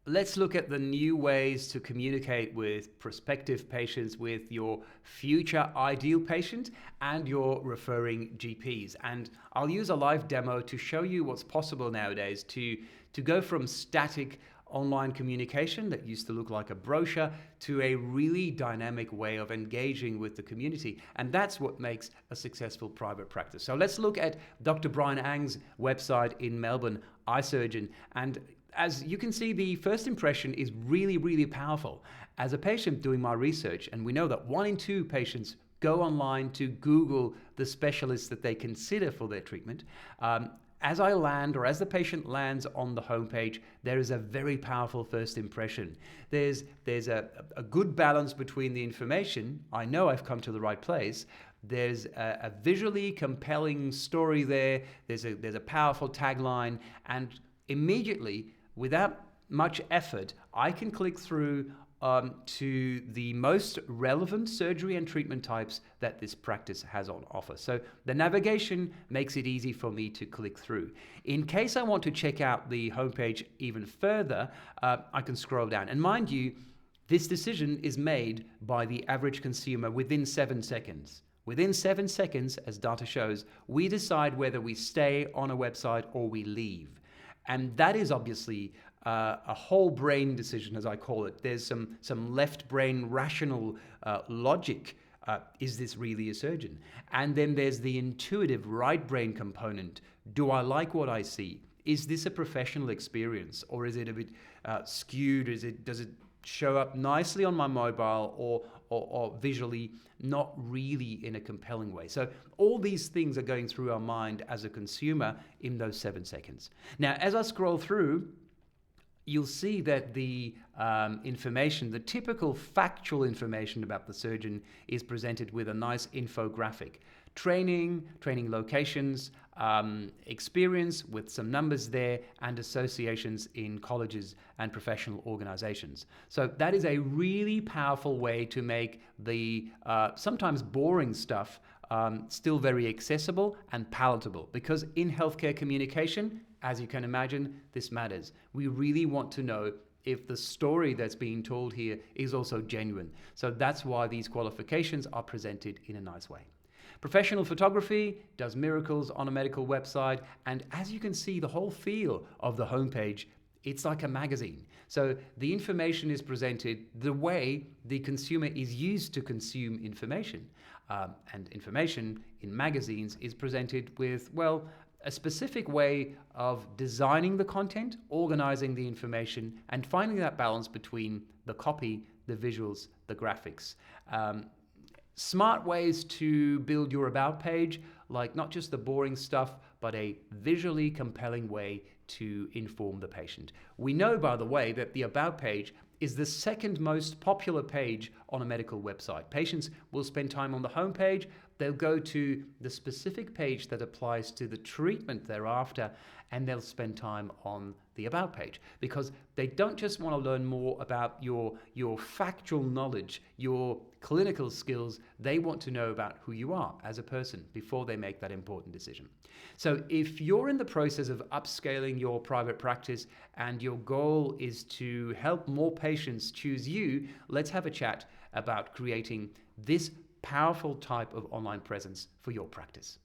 Let's look at the new ways to communicate with prospective patients, with your future ideal patient, and your referring GPs. And I'll use a live demo to show you what's possible nowadays to go from static online communication that used to look like a brochure to a really dynamic way of engaging with the community. And that's what makes a successful private practice. So let's look at Dr. Brian Ang's website in Melbourne, iSurgeon. And as you can see, the first impression is really, really powerful. As a patient doing my research, and we know that 1 in 2 patients go online to Google the specialists that they consider for their treatment. As I land, or as the patient lands on the homepage, there is a very powerful first impression. There's a good balance between the information. I know I've come to the right place. There's a visually compelling story there. There's a powerful tagline, and immediately, without much effort, I can click through to the most relevant surgery and treatment types that this practice has on offer. So the navigation makes it easy for me to click through. In case I want to check out the homepage even further, I can scroll down. And mind you, this decision is made by the average consumer within 7 seconds. Within 7 seconds, as data shows, we decide whether we stay on a website or we leave. And that is obviously a whole brain decision, as I call it. There's some left brain rational logic. Is this really a surgeon? And then there's the intuitive right brain component. Do I like what I see? Is this a professional experience, or is it a bit skewed? Does it show up nicely on my mobile, or visually not really in a compelling way? So all these things are going through our mind as a consumer in those 7 seconds. Now, as I scroll through, you'll see that the information, the typical factual information about the surgeon, is presented with a nice infographic. Training locations, experience with some numbers there, and associations in colleges and professional organizations. So that is a really powerful way to make the sometimes boring stuff still very accessible and palatable, because in healthcare communication, as you can imagine, this matters. We really want to know if the story that's being told here is also genuine. So that's why these qualifications are presented in a nice way. Professional photography does miracles on a medical website, and as you can see, the whole feel of the homepage, it's like a magazine. So the information is presented the way the consumer is used to consume information. And information in magazines is presented with, well, a specific way of designing the content, organizing the information, and finding that balance between the copy, the visuals, the graphics. Smart ways to build your about page, like not just the boring stuff, but a visually compelling way to inform the patient. We know, by the way, that the about page is the second most popular page on a medical website. Patients will spend time on the home page, they'll go to the specific page that applies to the treatment thereafter, and they'll spend time on the about page, because they don't just want to learn more about your factual knowledge, your clinical skills. They want to know about who you are as a person before they make that important decision. So if you're in the process of upscaling your private practice and your goal is to help more patients choose you, let's have a chat about creating this powerful type of online presence for your practice.